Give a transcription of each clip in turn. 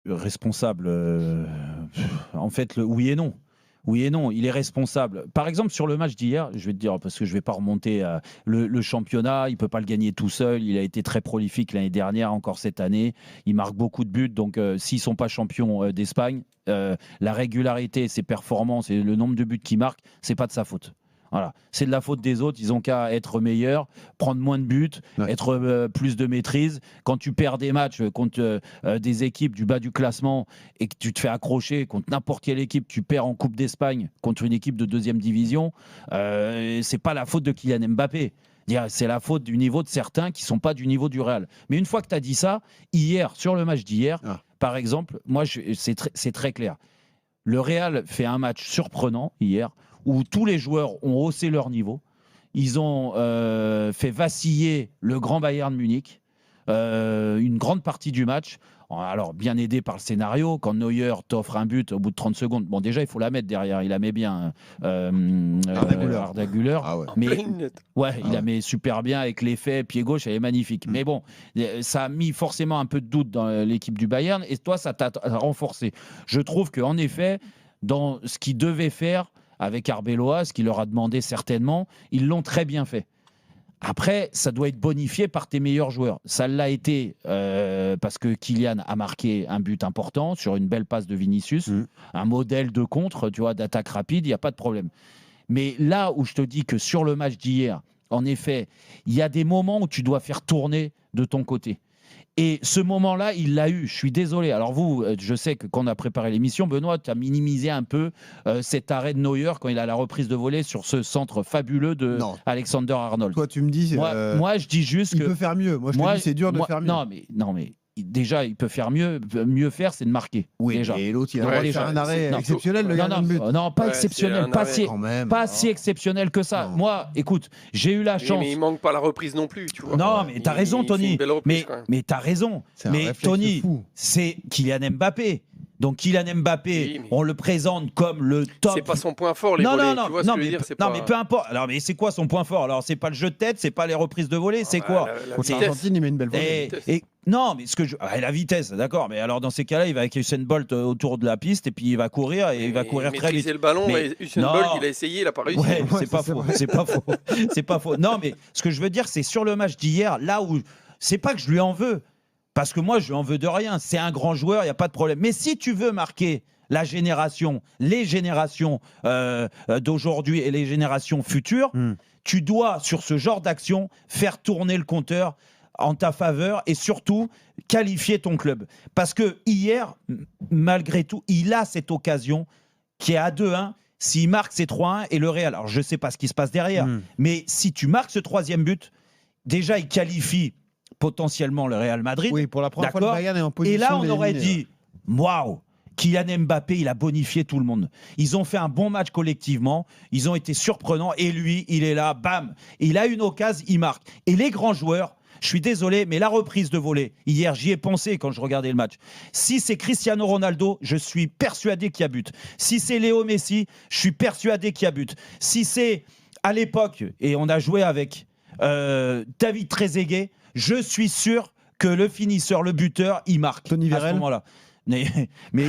responsable, en fait, oui et non. Oui et non, il est responsable. Par exemple, sur le match d'hier, je vais te dire, parce que je ne vais pas remonter à le championnat, il ne peut pas le gagner tout seul. Il a été très prolifique l'année dernière, encore cette année. Il marque beaucoup de buts. Donc, s'ils ne sont pas champions d'Espagne, la régularité, ses performances et le nombre de buts qu'il marque, ce n'est pas de sa faute. Voilà. C'est de la faute des autres. Ils ont qu'à être meilleurs, prendre moins de buts, être plus de maîtrise. Quand tu perds des matchs contre des équipes du bas du classement et que tu te fais accrocher contre n'importe quelle équipe, tu perds en Coupe d'Espagne contre une équipe de deuxième division, c'est pas la faute de Kylian Mbappé. C'est la faute du niveau de certains qui sont pas du niveau du Real. Mais une fois que tu as dit ça, hier, sur le match d'hier, par exemple, moi, c'est très clair. Le Real fait un match surprenant hier où tous les joueurs ont haussé leur niveau. Ils ont fait vaciller le grand Bayern Munich une grande partie du match. Alors, bien aidé par le scénario, quand Neuer t'offre un but au bout de 30 secondes, bon, déjà, il faut la mettre derrière. Il la met bien, Arda Güler. Ah ouais. Mais il la met super bien avec l'effet pied gauche, elle est magnifique. Mais bon, ça a mis forcément un peu de doute dans l'équipe du Bayern et toi, ça t'a renforcé. Je trouve qu'en effet, dans ce qu'ils devaient faire avec Arbeloa, ce qu'il leur a demandé certainement, ils l'ont très bien fait. Après, ça doit être bonifié par tes meilleurs joueurs. Ça l'a été parce que Kylian a marqué un but important sur une belle passe de Vinicius, un modèle de contre, tu vois, d'attaque rapide, il n'y a pas de problème. Mais là où je te dis que sur le match d'hier, en effet, il y a des moments où tu dois faire tourner de ton côté. Et ce moment-là, il l'a eu. Je suis désolé. Alors vous, je sais que quand on a préparé l'émission, Benoît, tu as minimisé un peu cet arrêt de Neuer quand il a la reprise de volée sur ce centre fabuleux de Alexander Arnold. Toi, tu me dis... Moi, je dis juste il peut faire mieux. Moi, je te dis c'est dur de faire mieux. Non, mais déjà, il peut faire mieux. Mieux faire, c'est de marquer. Oui, déjà. Et l'autre, il a fait un arrêt exceptionnel, le gardien de but. Non, pas exceptionnel. Pas si exceptionnel que ça. Non. Moi, écoute, j'ai eu la chance. Mais il manque pas la reprise non plus, tu vois. Non, mais t'as raison, Tony. Mais t'as raison. Mais Tony, c'est Kylian Mbappé. Donc Kylian Mbappé, on le présente comme le top. C'est pas son point fort, les volées. Tu vois ce que je veux dire, mais peu importe. Alors, mais c'est quoi son point fort? Alors, c'est pas le jeu de tête, c'est pas les reprises de volée, c'est quoi? L'Argentine, il met une belle volée. Non, mais la vitesse, d'accord. Mais alors, dans ces cas-là, il va avec Usain Bolt autour de la piste et puis il va courir et il va courir très vite. Le ballon, mais Usain Bolt, il a essayé, il a pas réussi. Ouais, c'est pas faux. C'est pas faux. C'est pas faux. Non, mais ce que je veux dire, c'est sur le match d'hier, là où c'est pas que je lui en veux. Parce que moi, je lui en veux de rien. C'est un grand joueur, il n'y a pas de problème. Mais si tu veux marquer les générations d'aujourd'hui et les générations futures, tu dois, sur ce genre d'action, faire tourner le compteur en ta faveur et surtout qualifier ton club. Parce que hier, malgré tout, il a cette occasion qui est à 2-1. S'il marque, c'est 3-1 et le Real. Alors, je ne sais pas ce qui se passe derrière, mais si tu marques ce troisième but, déjà, il qualifie potentiellement le Real Madrid. Oui, pour la première fois, le Bayern est en position. Et là, on aurait dit, waouh, Kylian Mbappé, il a bonifié tout le monde. Ils ont fait un bon match collectivement, ils ont été surprenants, et lui, il est là, bam, il a une occasion, il marque. Et les grands joueurs, je suis désolé, mais la reprise de volée, hier, j'y ai pensé quand je regardais le match. Si c'est Cristiano Ronaldo, je suis persuadé qu'il y a but. Si c'est Léo Messi, je suis persuadé qu'il y a but. Si c'est à l'époque, et on a joué avec David Trezeguet, je suis sûr que le finisseur, le buteur, il marque Tony à ce moment-là. Mais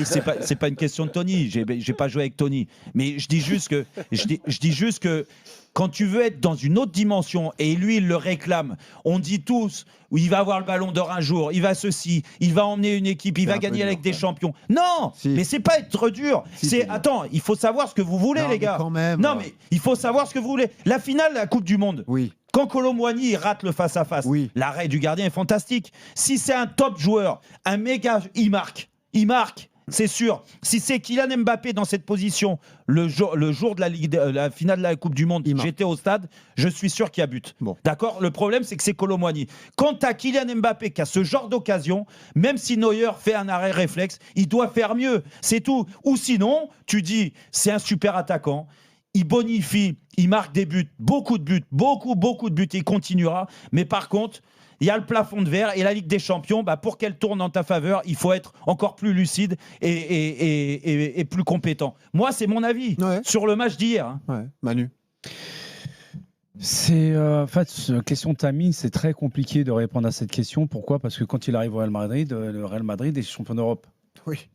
c'est pas une question de Tony. J'ai pas joué avec Tony. Mais je dis juste que quand tu veux être dans une autre dimension et lui il le réclame, on dit tous où il va avoir le ballon d'or un jour, il va ceci, il va emmener une équipe, il va gagner avec des champions. Non, mais c'est pas être dur. Attends, il faut savoir ce que vous voulez, les gars. Mais il faut savoir ce que vous voulez. La finale de la Coupe du Monde. Oui. Quand Kolo Muani rate le face-à-face, l'arrêt du gardien est fantastique. Si c'est un top joueur, un méga, il marque. Il marque, c'est sûr. Si c'est Kylian Mbappé dans cette position, le jour de la finale de la Coupe du Monde, j'étais au stade, je suis sûr qu'il y a but. Bon. D'accord. Le problème, c'est que c'est Kolo Muani. Quand tu as Kylian Mbappé qui a ce genre d'occasion, même si Neuer fait un arrêt réflexe, il doit faire mieux. C'est tout. Ou sinon, tu dis, c'est un super attaquant. Il bonifie, il marque des buts, beaucoup de buts, beaucoup de buts, et il continuera. Mais par contre, il y a le plafond de verre et la Ligue des Champions, pour qu'elle tourne en ta faveur, il faut être encore plus lucide et plus compétent. Moi, c'est mon avis sur le match d'hier. Hein. Ouais. Manu. C'est en fait, question de Tammy, c'est très compliqué de répondre à cette question. Pourquoi? Parce que quand il arrive au Real Madrid, le Real Madrid est champion d'Europe. Oui.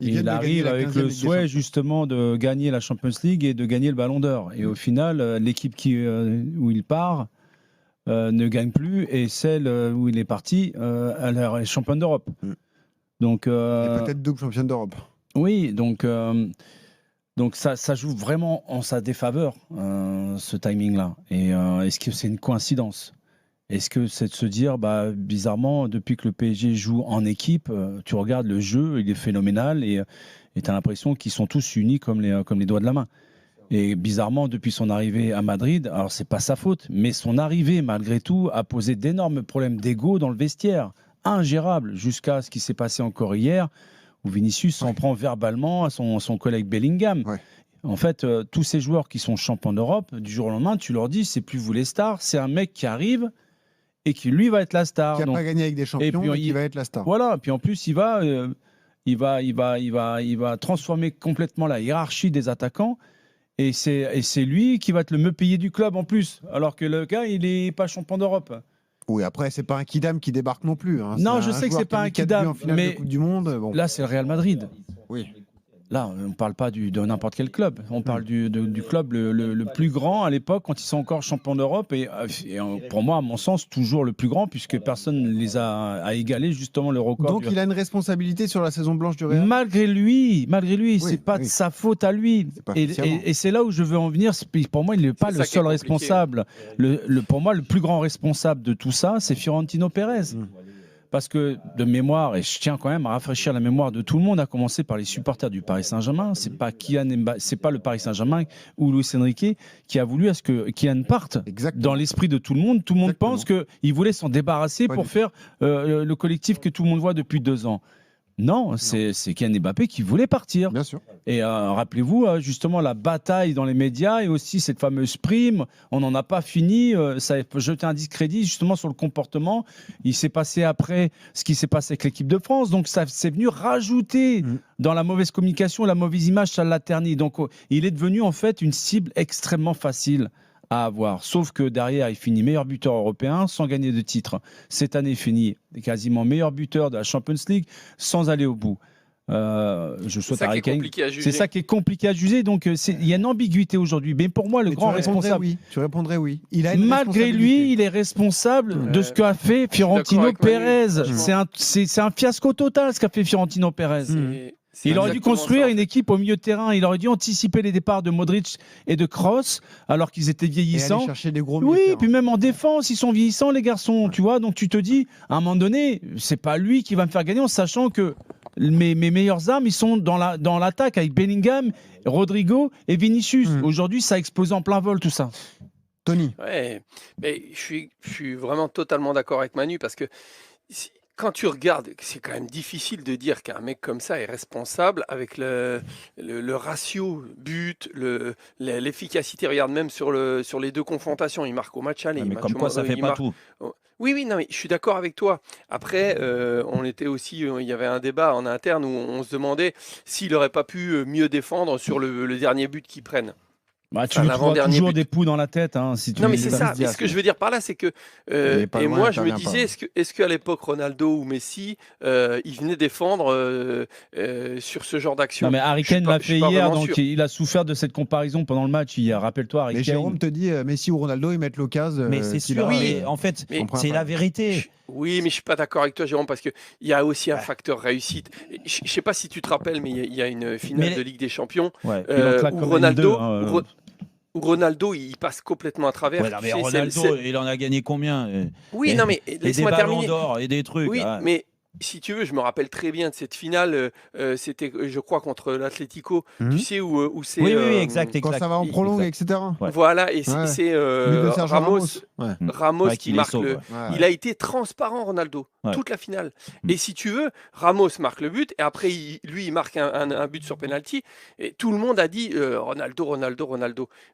Il arrive avec le souhait justement de gagner la Champions League et de gagner le Ballon d'Or. Et au final, l'équipe où il part ne gagne plus et celle où il est parti, elle est championne d'Europe. Donc, peut-être double championne d'Europe. Oui, donc ça joue vraiment en sa défaveur, ce timing-là. Et est-ce que c'est une coïncidence ? Est-ce que c'est de se dire, bizarrement, depuis que le PSG joue en équipe, tu regardes le jeu, il est phénoménal et tu as l'impression qu'ils sont tous unis comme les doigts de la main. Et bizarrement, depuis son arrivée à Madrid, alors c'est pas sa faute, mais son arrivée, malgré tout, a posé d'énormes problèmes d'ego dans le vestiaire, ingérable, jusqu'à ce qui s'est passé encore hier, où Vinicius s'en prend verbalement à son collègue Bellingham. Ouais. En fait, tous ces joueurs qui sont champions d'Europe, du jour au lendemain, tu leur dis, c'est plus vous les stars, c'est un mec qui arrive et qui lui va être la star. Qui n'a pas gagné avec des champions et qui va être la star. Voilà, puis en plus il va transformer complètement la hiérarchie des attaquants et c'est lui qui va être le mieux payé du club en plus, alors que le gars il n'est pas champion d'Europe. Oui, après c'est pas un Kidam qui débarque non plus. Non, je sais que c'est pas un Kidam, mais Coupe du Monde, bon. Là c'est le Real Madrid. Oui. Là, on ne parle pas de n'importe quel club. On parle du club le plus grand à l'époque, quand ils sont encore champions d'Europe. Et pour moi, à mon sens, toujours le plus grand, puisque personne ne les a égalés, justement, le record. Donc, il a une responsabilité sur la saison blanche du Real. Malgré lui, c'est pas de sa faute à lui. Et c'est là où je veux en venir. Pour moi, il n'est pas le seul responsable. Pour moi, le plus grand responsable de tout ça, c'est Fiorentino Pérez. Parce que de mémoire, et je tiens quand même à rafraîchir la mémoire de tout le monde, à commencer par les supporters du Paris Saint-Germain, c'est pas le Paris Saint-Germain ou Luis Enrique qui a voulu à ce que Kylian parte. Exactement. Dans l'esprit de tout le monde. Tout le monde pense qu'il voulait s'en débarrasser pour faire le collectif que tout le monde voit depuis 2 ans. Non, c'est Kylian Mbappé qui voulait partir. Bien sûr. Et rappelez-vous, justement, la bataille dans les médias et aussi cette fameuse prime, on n'en a pas fini. Ça a jeté un discrédit justement sur le comportement. Il s'est passé après ce qui s'est passé avec l'équipe de France. Donc, ça c'est venu rajouter dans la mauvaise communication, la mauvaise image, ça l'a terni. Donc, il est devenu en fait une cible extrêmement facile à avoir. Sauf que derrière, il finit meilleur buteur européen sans gagner de titre. Cette année, il finit quasiment meilleur buteur de la Champions League sans aller au bout. Je saute à Harry Kane. C'est ça qui est compliqué à juger. Donc, il y a une ambiguïté aujourd'hui. Mais pour moi, le grand responsable. Tu répondrais oui. Malgré lui, il est responsable de ce qu'a fait Fiorentino Pérez. C'est un fiasco total ce qu'a fait Fiorentino Pérez. Il aurait dû construire une équipe au milieu de terrain. Il aurait dû anticiper les départs de Modric et de Kroos alors qu'ils étaient vieillissants. Et aller chercher des gros oui, puis même en défense, ils sont vieillissants les garçons. Tu vois, donc tu te dis, à un moment donné, c'est pas lui qui va me faire gagner en sachant que mes meilleures armes, ils sont dans l'attaque avec Bellingham, Rodrigo et Vinicius. Aujourd'hui, ça a explosé en plein vol tout ça. Tony. Ouais, mais je suis vraiment totalement d'accord avec Manu parce que quand tu regardes, c'est quand même difficile de dire qu'un mec comme ça est responsable avec le ratio but, l'efficacité. Regarde même sur les 2 confrontations, il marque au match aller. Mais comme quoi, ça fait pas tout. Oui, non, mais je suis d'accord avec toi. Après, on était aussi, il y avait un débat en interne où on se demandait s'il n'aurait pas pu mieux défendre sur le dernier but qu'ils prennent. Tu lui trouves toujours des poux dans la tête. Si tu non, mais c'est ça. Mais ce que je veux dire par là, c'est que. Et moi, je me disais, est-ce qu'à l'époque, Ronaldo ou Messi, ils venaient défendre sur ce genre d'action? Non, mais Harry Kane l'a fait hier, donc il a souffert de cette comparaison pendant le match hier. Rappelle-toi, Harry Kane. Mais Jérôme te dit, Messi ou Ronaldo, ils mettent l'occasion. Mais c'est sûr, oui, en fait, c'est la vérité. Oui, mais je ne suis pas d'accord avec toi, Jérôme, parce qu'il y a aussi un facteur réussite. Je ne sais pas si tu te rappelles, mais il y a une finale de Ligue des Champions où Ronaldo, il passe complètement à travers. Ouais, mais Ronaldo, il en a gagné combien? Oui, non, mais laisse-moi terminer. Des ballons d'or et des trucs. Oui, mais si tu veux, je me rappelle très bien de cette finale. C'était, je crois, contre l'Atlético. Tu sais où c'est. Oui, exact. Quand ça va en prolongue, etc. Ouais. Voilà, et c'est Ramos qui marque le. Il a été transparent, Ronaldo, toute la finale. Et si tu veux, Ramos marque le but, et après, il marque un but sur penalty. Et tout le monde a dit Ronaldo.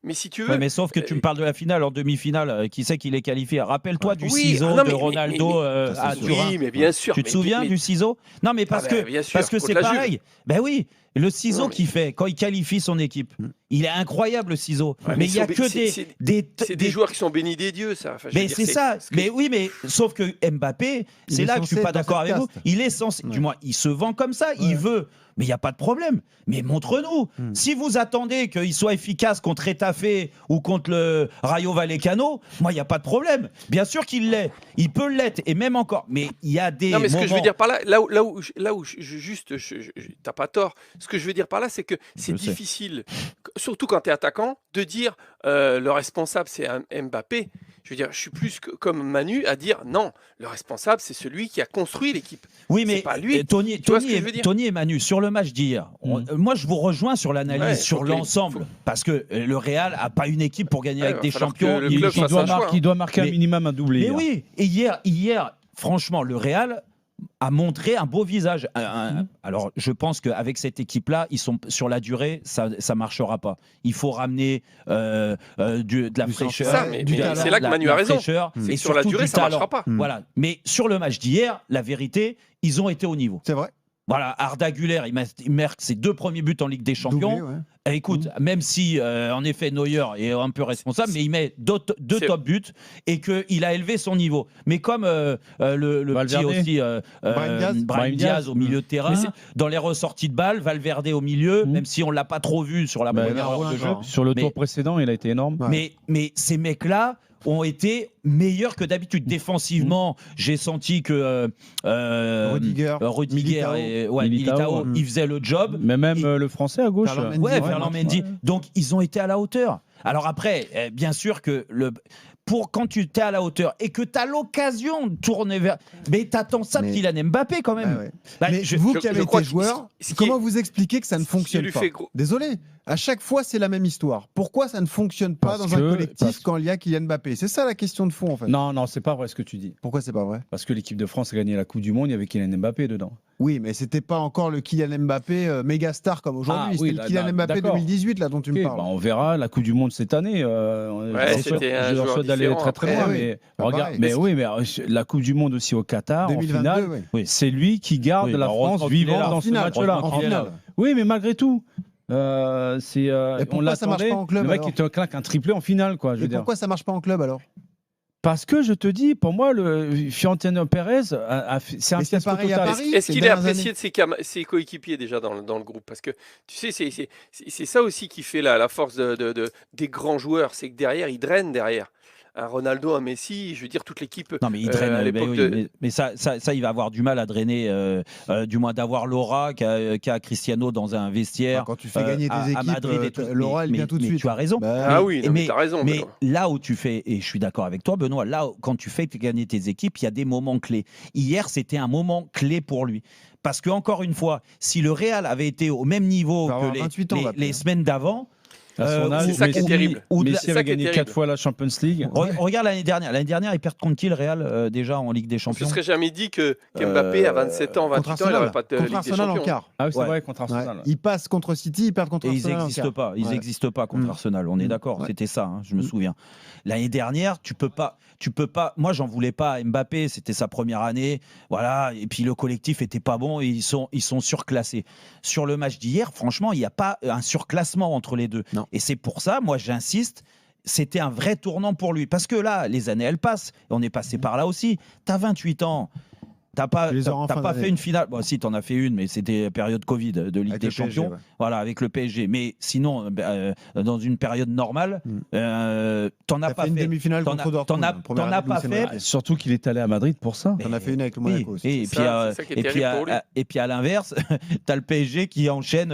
Mais si tu veux. Ouais, mais sauf que tu me parles de la finale en demi-finale. Qui sait qu'il est qualifié? Rappelle-toi du ciseau de Ronaldo à Turin. Oui, mais bien sûr. Tu te souviens du ciseau? Non, mais parce que c'est pareil. Ben oui. Le ciseau Non, mais- qu'il fait quand il qualifie son équipe, il est incroyable le ciseau. Ouais, mais il ils y a sont que bé- c'est des joueurs qui sont bénis des dieux, ça. Enfin, je veux Mais dire, c'est ça. ce que- Mais oui, mais sauf que Mbappé, Il c'est est là que je suis censé pas être dans d'accord cette avec vous. caste. Il est censé, du Ouais. moins, il se vend comme ça. Il veut. Mais il n'y a pas de problème. Mais montre-nous. Si vous attendez qu'il soit efficace contre Étafé ou contre le Rayo Vallecano, moi, il n'y a pas de problème. Bien sûr qu'il l'est. Il peut l'être. Et même encore. Mais il y a des Non, mais ce que je veux moments- dire par là, t'as pas tort. Ce que je veux dire par là, c'est que c'est Je sais. difficile, surtout quand tu es attaquant, de dire le responsable c'est un Mbappé. Je veux dire, je suis plus comme Manu à dire non, le responsable c'est celui qui a construit l'équipe. Oui, C'est mais pas lui. Tony, Tu vois ce Tony, que je veux dire Tony et Manu, sur le match d'hier, moi je vous rejoins sur l'analyse, Ouais, sur faut que- l'ensemble. Parce que le Real n'a pas une équipe pour gagner Ouais, avec va des falloir champions. que le Il- club il fasse doit un choix, marquer. hein. Il doit marquer Mais- un minimum un doublé. Mais hier. oui, et hier, franchement, le Real a montré un beau visage. Alors, je pense qu'avec cette équipe-là, ils sont sur la durée, ça marchera pas. Il faut ramener de la Du fraîcheur. Ça, mais- du mais talent, c'est là que la- Manu la a raison. fraîcheur, C'est et que sur la surtout durée, du ça marchera talent. pas. Voilà. Mais sur le match d'hier, la vérité, ils ont été au niveau. C'est vrai. Voilà, Arda Güler, il marque ses 2 premiers buts en Ligue des Champions. Doublé, ouais. Eh, écoute, même si, en effet, Neuer est un peu responsable, mais il met deux c'est- top buts et qu'il a élevé son niveau. Mais comme le petit Valverde. aussi, Brahim Diaz. Brahim Diaz au milieu de terrain, Mais c'est- dans les ressorties de balles, Valverde au milieu, même si on ne l'a pas trop vu sur la Bah, première il a heure de un jeu. joueur. Sur le Mais- tour précédent, il a été énorme. Ouais. Mais ces mecs-là ont été meilleurs que d'habitude. Défensivement, j'ai senti que Rudiger, Rudiger et Militao, Militao, mm. ils faisaient le job. Mais même Il- le français à gauche. Ferland Mendy, Ouais, ouais, Ferland ouais. Mendy. Donc, ils ont été à la hauteur. Alors après, bien sûr que quand tu es à la hauteur et que tu as l'occasion de tourner vers... Mais t'attends ça de Mais- Kylian Mbappé quand même. Ouais, ouais. Bah, Mais je- vous je- qui avez je crois été que joueur, ce qui comment est- vous expliquez que ça ne ce qui fonctionne lui pas fait gros- Désolé, à chaque fois c'est la même histoire. Pourquoi ça ne fonctionne pas Parce dans un que- collectif parce- quand il y a Kylian Mbappé? C'est ça la question de fond en fait. Non, non, c'est pas vrai ce que tu dis. Pourquoi c'est pas vrai? Parce que l'équipe de France a gagné la Coupe du Monde, il y avait Kylian Mbappé dedans. Oui, mais c'était pas encore le Kylian Mbappé méga star comme aujourd'hui. Ah, oui, C'était là, le Kylian là, Mbappé d'accord. 2018 là dont tu Ok, me parles. bah, on verra la Coupe du Monde cette année. Ouais, c'était un je leur joueur souhaite d'aller différent très très après. loin. Eh oui, Mais pas regarde, pareil. mais oui, mais la Coupe du Monde aussi au Qatar, en 2022, finale, oui. c'est lui qui garde Oui, la bah, France heureusement qu'il est vivante là. dans En ce finale, match-là. en finale. Oui, mais malgré tout, c'est Et on pourquoi ça marche l'attendait. pas en club, Le mec alors il te claque un triplé en finale, quoi. Je veux Et dire. pourquoi ça marche pas en club alors? Parce que je te dis, pour moi, le Fiorentino Pérez, c'est un Mais c'est fiasco pareil à total. Paris. Est-ce ces qu'il est dernières apprécié de ses coéquipiers déjà dans le groupe? Parce que tu sais, c'est ça aussi qui fait la force des grands joueurs, c'est que derrière, ils drainent derrière. Un Ronaldo, un Messi, je veux dire, toute l'équipe. Non, mais il draine. à l'époque de- mais ça, il va avoir du mal à drainer, du moins d'avoir l'aura qu'a Cristiano dans un vestiaire. Quand tu fais gagner tes à équipes, Madrid et tout. Laura elle Mais- vient tout de mais suite. tu as raison. Bah, Ah oui, non, mais t'as raison. Mais Benoît. là où tu fais, et je suis d'accord avec toi, Benoît, là, quand tu fais gagner tes équipes, il y a des moments clés. Hier, c'était un moment clé pour lui. Parce que, encore une fois, si le Real avait été au même niveau Il va avoir que 28 ans, les semaines d'avant, À son âge, c'est ça qui est Messi- terrible. Messi C'est ça avait qui est gagné terrible. 4 fois la Champions League. regarde l'année dernière. L'année dernière, ils perdent contre qui le Real déjà en Ligue des On se Champions? serait jamais dit qu'Mbappé, à 27 ans, 28 contre ans, il Arsenal, n'aurait pas de contre Ligue des Arsenal en Champions. quart. Ah oui, c'est Ouais. vrai, contre Ouais. Arsenal. Ils passent contre City, ils perdent contre Et ils Arsenal en n'existent quart. pas. Ils Ouais. n'existent pas contre Mm. Arsenal. On est Mm. d'accord. Ouais. C'était ça. Je me Mm. souviens. L'année dernière, tu peux pas. Moi, j'en voulais pas à Mbappé. C'était sa première année. Voilà. Et puis le collectif était pas bon. Et ils sont surclassés. Sur le match d'hier, franchement, il n'y a pas un surclassement entre les deux. Non. Et c'est pour ça, moi, j'insiste. C'était un vrai tournant pour lui. Parce que là, les années, elles passent. On est passé par là aussi. Tu as 28 ans. T'as pas, Tu les auras en t'as fin pas d'année. fait une finale. Bon, si, t'en as fait une, mais c'était période Covid de Ligue Avec des le PSG, Champions. ouais. Voilà, avec le PSG. Mais sinon, dans une période normale, t'en as T'as pas fait une fait. demi-finale T'en contre as- Dortmund. t'en as- première t'en as année pas d'Oussem fait. Aouar. Surtout qu'il est allé à Madrid pour ça. T'en as fait une avec le Oui, Monaco aussi. et C'est puis, ça qui est terrible pour lui. et puis à l'inverse, tu as le PSG qui enchaîne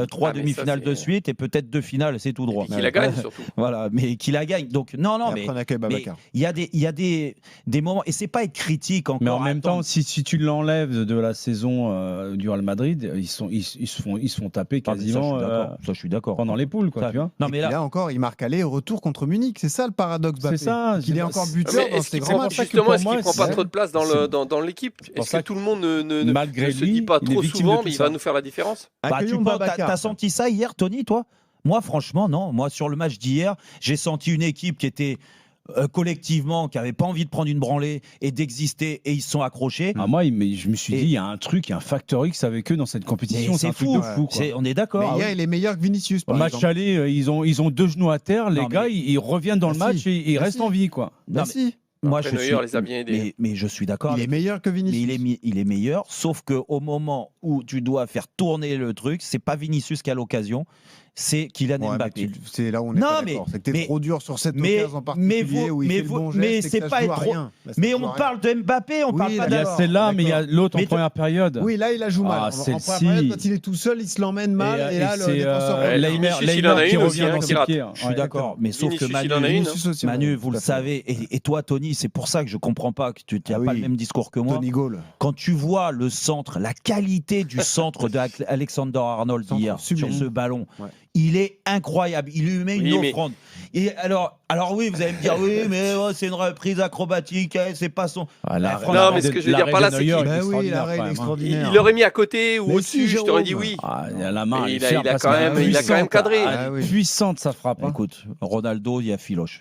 3 Ah, mais demi-finales ça, de c'est- suite et peut-être 2 finales, c'est tout Et droit. puis qu'il la gagne surtout. Voilà, mais qui la gagne. Donc, non, Et mais après, on accueille Babacar. il y a des moments, et c'est pas être critique encore. Mais en même Attends, temps, si tu l'enlèves de la saison du Real Madrid, ils se font taper ah, mais quasiment ça, je suis d'accord. pendant les poules, quoi, Ça, tu vois. Non, mais Et là, là encore, il marque aller et retour contre Munich. C'est ça le paradoxe Mbappé. C'est ça. Qu'il est encore Mais buteur dans est-ce ces qu'il grands prend, matchs. ça que justement, pour est-ce qu'il moi, prend pas c'est- trop de place dans l'équipe? pour Est-ce ça que tout le monde ne Malgré se lui, dit pas il est trop victime de souvent, tout mais il ça. va nous faire la différence? Accueillons t'as Babacar. senti ça hier, Tony, toi? Moi, franchement, non. Moi, sur le match d'hier, j'ai senti une équipe qui était collectivement, qui n'avaient pas envie de prendre une branlée et d'exister, et ils se sont accrochés. Ah, moi, je me suis dit, il y a un truc, il y a un facteur X avec eux dans cette compétition. Mais C'est un c'est truc fou, de fou. Quoi. on est d'accord. Mais il est meilleur que Vinicius. Au Par match exemple. aller, ils ont 2 genoux à terre. Les Non, gars, mais- ils reviennent dans le Bah match si. et ils Bah restent si. en vie. Quoi. Bah Non, si. Moi, Après, je Neuer suis, les a bien aidés. mais je suis d'accord. Il est meilleur que Mais Vinicius. il est meilleur, sauf qu'au moment où tu dois faire tourner le truc, c'est pas Vinicius qui a l'occasion, c'est Kylian Ouais, mais Mbappé. c'est là où on est Non, pas mais- d'accord. C'est que t'es mais- trop dur sur cette mais- occasion en mais particulier vous- où il mais fait le vous- bon mais geste et c'est que ça pas joue à être- rien. Là, ça Mais joue on à rien. parle de Mbappé, on Oui, parle pas d'accord. Il y a d'abord. celle-là, mais il y a l'autre en Mais première période. Oui, là, il a joué mal. Ah, En première celle-ci. période, quand il est tout seul, il se l'emmène mal. Et là, le c'est défenseur. Ouais, Leimer Vinicius, il en a qui une aussi, revient hein, dans qui ses rate. pieds. Je suis Ouais. d'accord, mais sauf que Vinicius, il Manu, en a une, Vinicius aussi, Manu, ouais, vous tout le à fait. savez, et toi, Tony, c'est pour ça que je comprends pas que tu n'as Ah pas oui. le même discours que moi. Tony Gaulle. Quand tu vois le centre, la qualité du centre d'Alexander Arnold Centre hier sublime. sur ce ballon, Ouais. il est incroyable. Il lui met une Oui, mais- offrande. Et alors oui, vous allez me dire, oui, mais c'est une reprise acrobatique, c'est pas son. Ah, Non, Non, mais ce que je veux dire par là, c'est qu'il- Bah oui, la règle extraordinaire. Il l'aurait mis à côté ou Mais au-dessus, si, je t'aurais dit Jérôme. oui. Ah, il a la main. Et elle il est a- ferme il a parce quand qu'elle est même- il a quand même puissante. cadré. Ah, Ah oui. Puissante, sa frappe. Hein. Écoute, Ronaldo, il y a filoche.